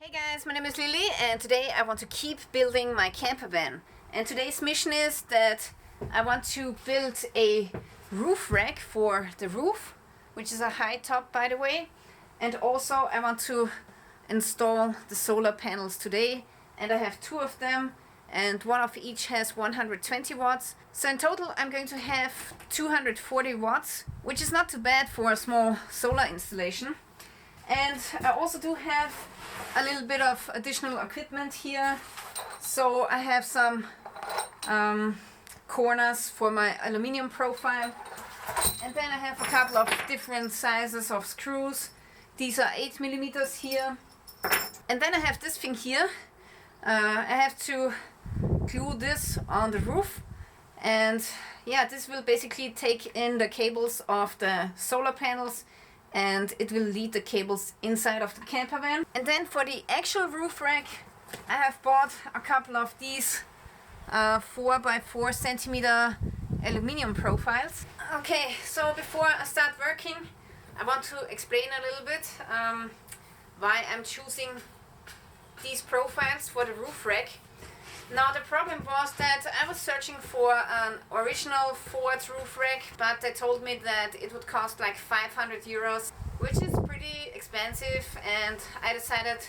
Hey guys, my name is Lily and today I want to keep building my camper van. And today's mission is that I want to build a roof rack for the roof, which is a high top by the way. And also I want to install the solar panels today, and I have two of them and one of each has 120 watts. So in total I'm going to have 240 watts, which is not too bad for a small solar installation. And I also do have a little bit of additional equipment here. So I have some corners for my aluminium profile, and then I have a couple of different sizes of screws. These are 8 millimeters here, and then I have this thing here. I have to glue this on the roof, and yeah, this will basically take in the cables of the solar panels and it will lead the cables inside of the camper van. And then for the actual roof rack, I have bought a couple of these 4 by 4 centimeter aluminium profiles. Okay, so before I start working, I want to explain a little bit why I'm choosing these profiles for the roof rack. Now the problem was that I was searching for an original Ford roof rack, but they told me that it would cost like 500 euros, which is pretty expensive, and I decided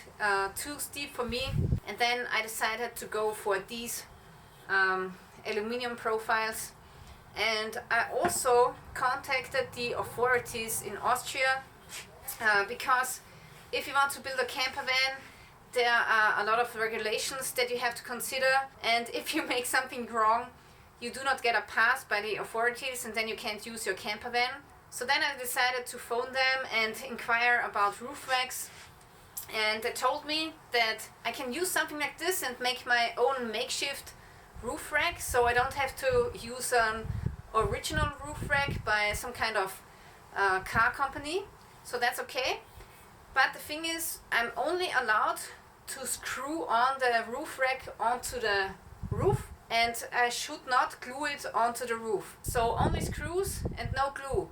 too steep for me. And then I decided to go for these aluminium profiles. And I also contacted the authorities in Austria because if you want to build a camper van, there are a lot of regulations that you have to consider, and if you make something wrong, you do not get a pass by the authorities, and then you can't use your camper van. So then I decided to phone them and inquire about roof racks, and they told me that I can use something like this and make my own makeshift roof rack, so I don't have to use an original roof rack by some kind of car company. So that's okay. But the thing is, I'm only allowed to screw on the roof rack onto the roof, and I should not glue it onto the roof. So only screws and no glue.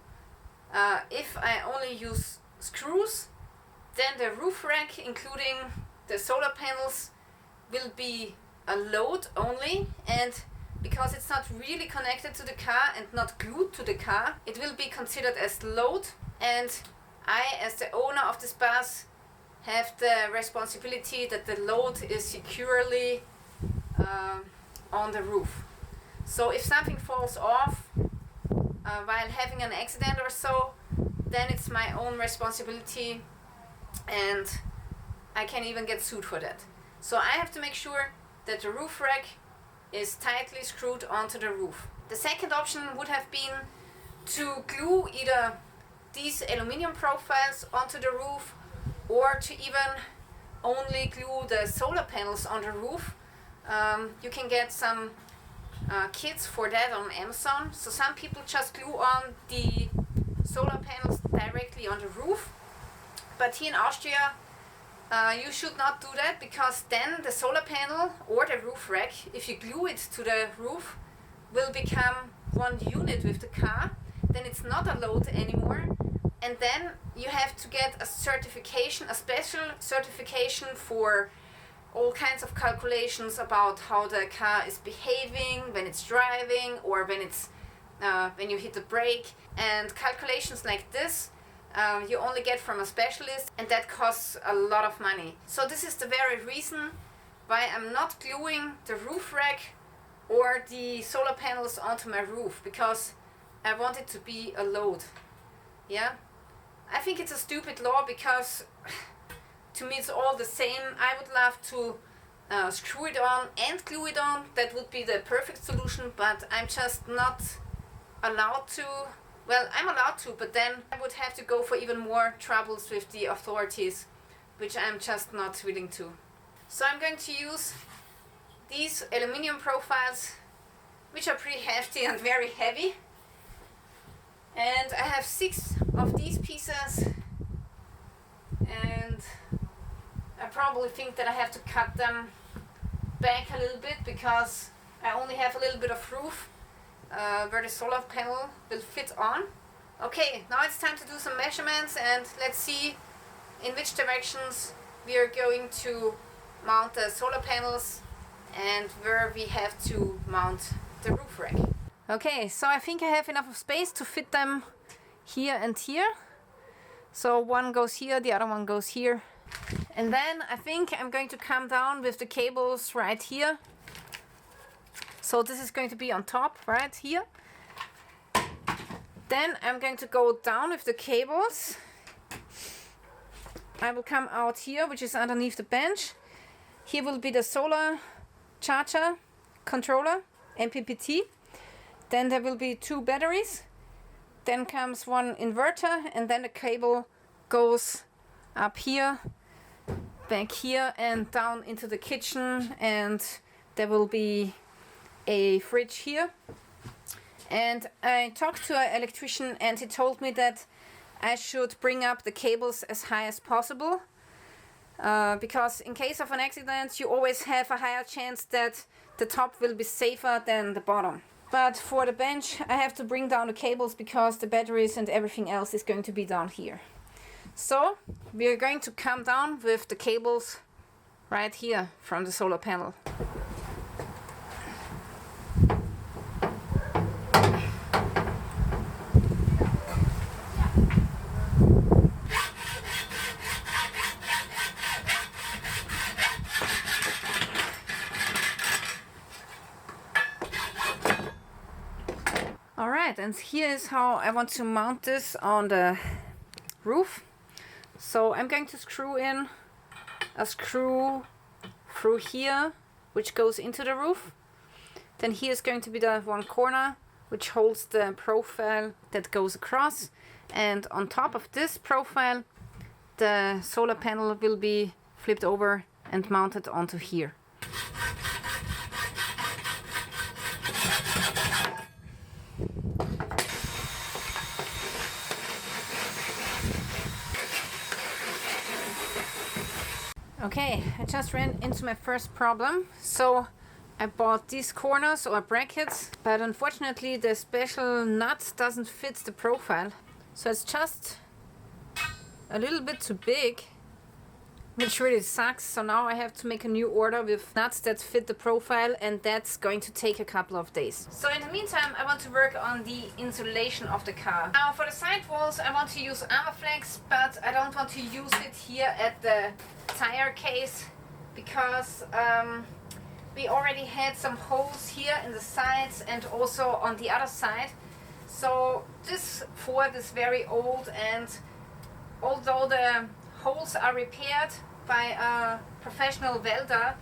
If I only use screws, then the roof rack, including the solar panels, will be a load only, and because it's not really connected to the car and not glued to the car, it will be considered as load, and I, as the owner of this bus, have the responsibility that the load is securely on the roof. So if something falls off while having an accident or so, then it's my own responsibility, and I can even get sued for that. So I have to make sure that the roof rack is tightly screwed onto the roof. The second option would have been to glue either these aluminium profiles onto the roof, or to even only glue the solar panels on the roof. You can get some kits for that on Amazon. So some people just glue on the solar panels directly on the roof, but here in Austria you should not do that, because then the solar panel or the roof rack, if you glue it to the roof, will become one unit with the car. Then it's not a load anymore, and then you have to get a certification, a special certification for all kinds of calculations about how the car is behaving when it's driving, or when it's when you hit the brake, and calculations like this you only get from a specialist, and that costs a lot of money. So this is the very reason why I'm not gluing the roof rack or the solar panels onto my roof, because I want it to be a load. Yeah, I think it's a stupid law, because to me it's all the same. I would love to screw it on and glue it on. That would be the perfect solution, but I'm just not allowed to. Well, I'm allowed to, but then I would have to go for even more troubles with the authorities, which I'm just not willing to. So I'm going to use these aluminium profiles, which are pretty hefty and very heavy. And I have 6 of these pieces, and I probably think that I have to cut them back a little bit, because I only have a little bit of roof where the solar panel will fit on. Okay, now it's time to do some measurements, and let's see in which directions we are going to mount the solar panels and where we have to mount the roof rack. Okay, so I think I have enough of space to fit them here and here. So one goes here, the other one goes here. And then I think I'm going to come down with the cables right here. So this is going to be on top right here. Then I'm going to go down with the cables. I will come out here, which is underneath the bench. Here will be the solar charger controller, MPPT. Then there will be 2 batteries. Then comes one inverter, and then the cable goes up here, back here, and down into the kitchen, and there will be a fridge here. And I talked to an electrician, and he told me that I should bring up the cables as high as possible, because in case of an accident you always have a higher chance that the top will be safer than the bottom. But for the bench I have to bring down the cables because the batteries and everything else is going to be down here. So we are going to come down with the cables right here from the solar panel. Alright, and here is how I want to mount this on the roof. So I'm going to screw in a screw through here, which goes into the roof. Then here is going to be the one corner, which holds the profile that goes across. And on top of this profile, the solar panel will be flipped over and mounted onto here. Okay, I just ran into my first problem. So I bought these corners or brackets, but unfortunately the special nut doesn't fit the profile. So it's just a little bit too big, which really sucks. So now I have to make a new order with nuts that fit the profile, and that's going to take a couple of days. So in the meantime, I want to work on the insulation of the car. Now for the side walls, I want to use Armaflex, but I don't want to use it here at the tire case because we already had some holes here in the sides and also on the other side. So this Ford is very old, and although the holes are repaired by a professional welder,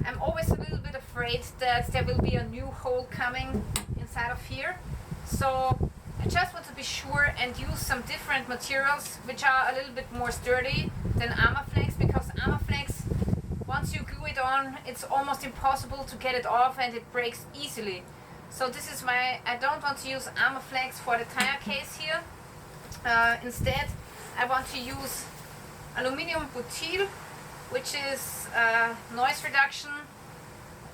I'm always a little bit afraid that there will be a new hole coming inside of here. So I just want to be sure and use some different materials which are a little bit more sturdy than Armaflex, because Armaflex, once you glue it on, it's almost impossible to get it off and it breaks easily. So this is why I don't want to use Armaflex for the tire case here. Instead, I want to use aluminum butyl, which is noise reduction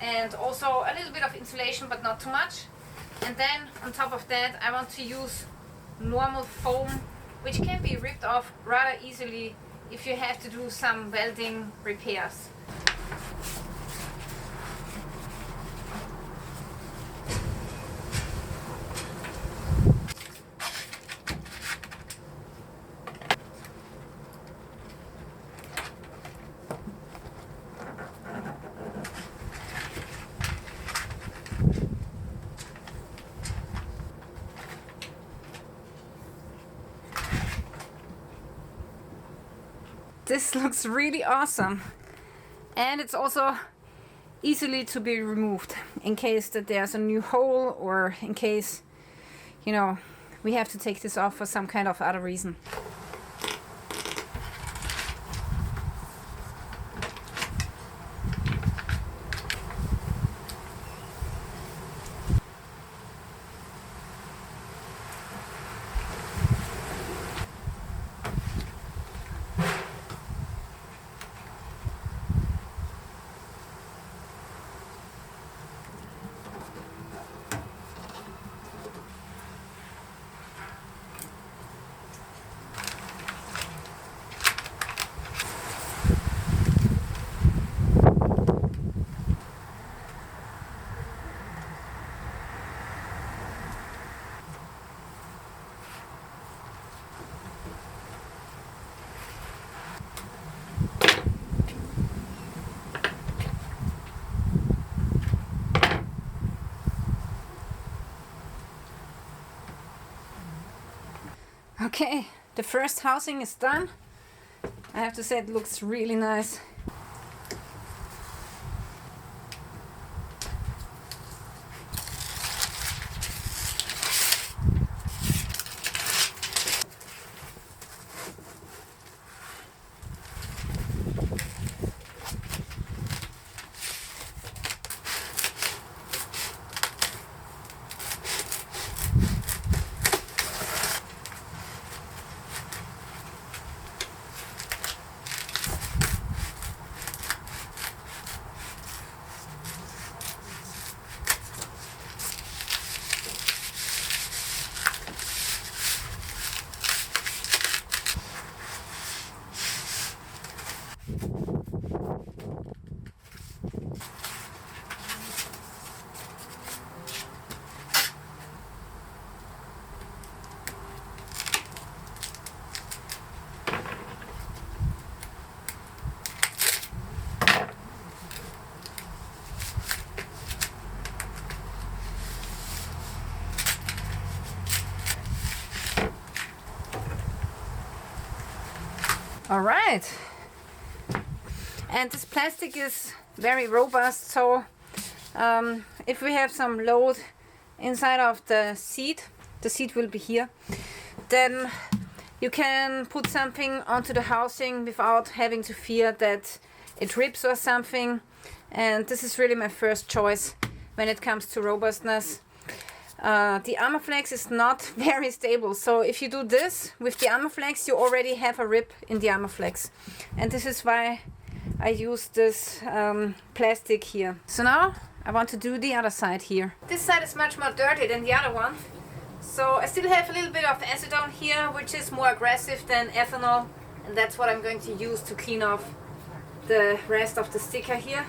and also a little bit of insulation, but not too much. And then on top of that, I want to use normal foam, which can be ripped off rather easily if you have to do some welding repairs. This looks really awesome, and it's also easily to be removed in case that there's a new hole, or in case, you know, we have to take this off for some kind of other reason. Okay, the first housing is done. I have to say it looks really nice. All right, and this plastic is very robust, so if we have some load inside of the seat will be here, then you can put something onto the housing without having to fear that it rips or something. And this is really my first choice when it comes to robustness. The Armaflex is not very stable, so if you do this with the Armaflex, you already have a rip in the Armaflex, and this is why I use this plastic here. So now I want to do the other side here. This side is much more dirty than the other one, so I still have a little bit of acetone here, which is more aggressive than ethanol, and that's what I'm going to use to clean off the rest of the sticker here.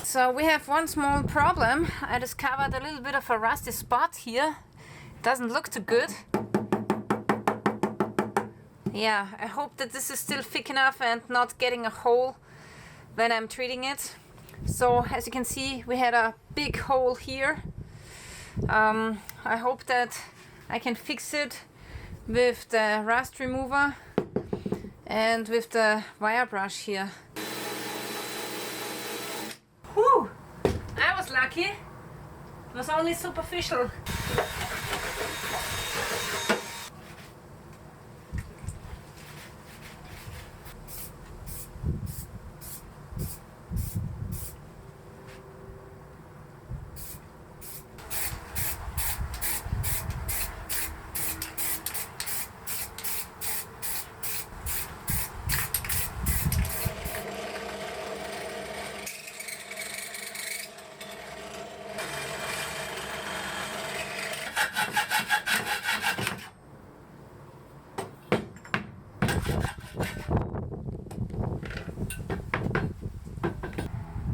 So we have one small problem. I discovered a little bit of a rusty spot here. Doesn't look too good. Yeah, I hope that this is still thick enough and not getting a hole when I'm treating it. So as you can see, we had a big hole here. I hope that I can fix it with the rust remover and with the wire brush here. Whew! I was lucky. It was only superficial.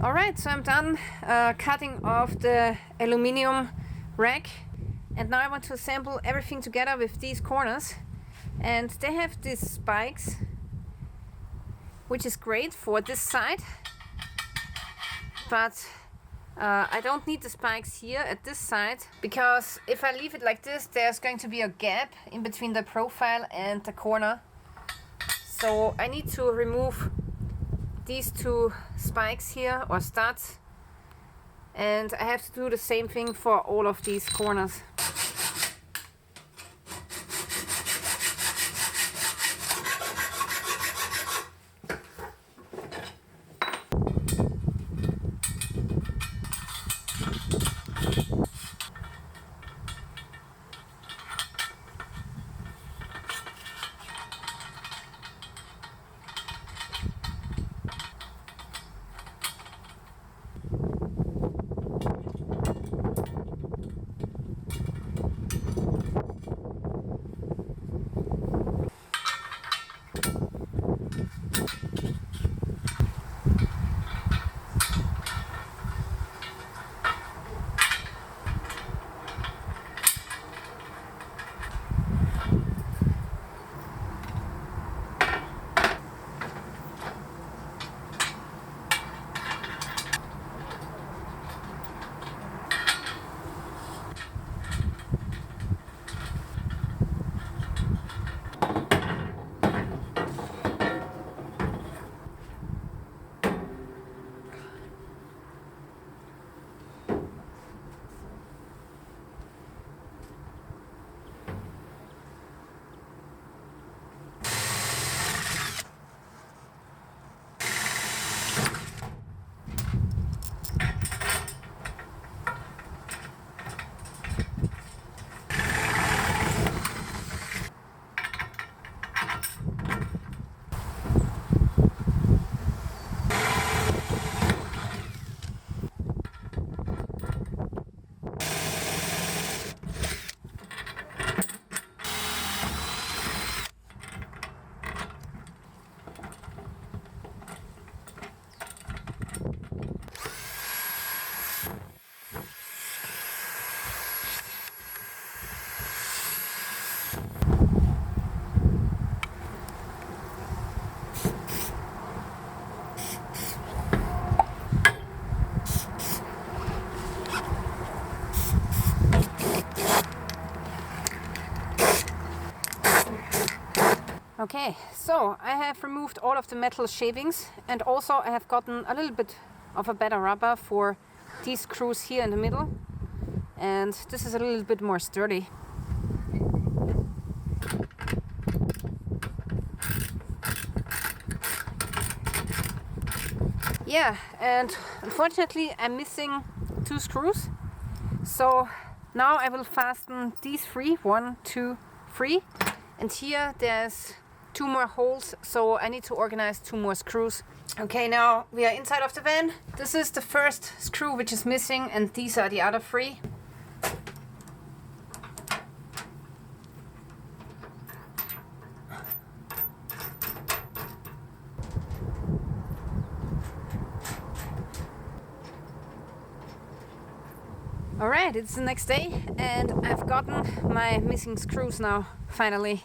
Alright, so I'm done cutting off the aluminium rack, and now I want to assemble everything together with these corners. And they have these spikes, which is great for this side, but I don't need the spikes here at this side, because if I leave it like this, there's going to be a gap in between the profile and the corner. So I need to remove these two spikes here, or studs, and I have to do the same thing for all of these corners. Okay, so I have removed all of the metal shavings, and also I have gotten a little bit of a better rubber for these screws here in the middle, and this is a little bit more sturdy. Yeah, and unfortunately I'm missing 2 screws, so now I will fasten these 3, 1, 2, 3, and here there's 2 more holes, so I need to organize 2 more screws. Okay, now we are inside of the van. This is the first screw which is missing, and these are the other 3. Alright, it's the next day and I've gotten my missing screws now, finally.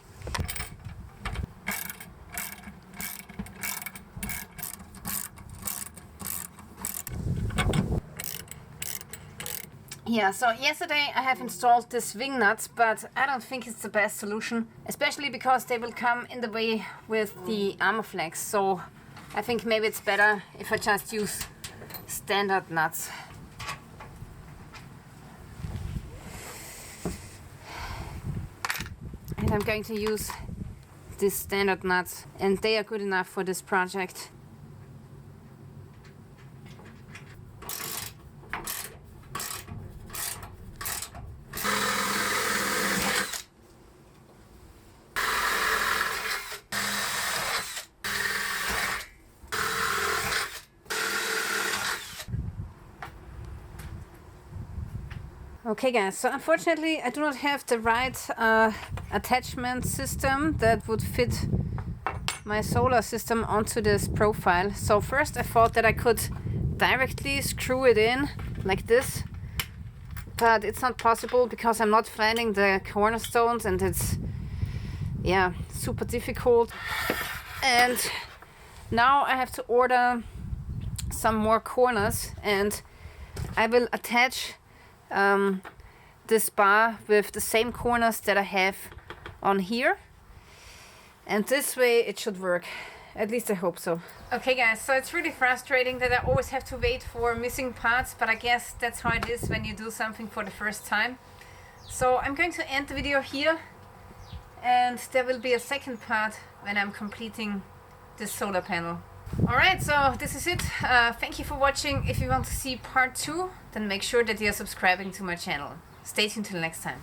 Yeah, so yesterday I have installed these wing nuts, but I don't think it's the best solution, especially because they will come in the way with the armor flex, so I think maybe it's better if I just use standard nuts. And I'm going to use these standard nuts, and they are good enough for this project. Okay guys, so unfortunately I do not have the right attachment system that would fit my solar system onto this profile. So first I thought that I could directly screw it in like this, but it's not possible because I'm not finding the cornerstones, and it's, yeah, super difficult. And now I have to order some more corners, and I will attach this bar with the same corners that I have on here, and this way it should work. At least I hope so. Okay guys, so it's really frustrating that I always have to wait for missing parts, but I guess that's how it is when you do something for the first time. So I'm going to end the video here, and there will be a second part when I'm completing this solar panel. Alright, so this is it. Thank you for watching. If you want to see part 2, then make sure that you're subscribing to my channel. Stay tuned till next time.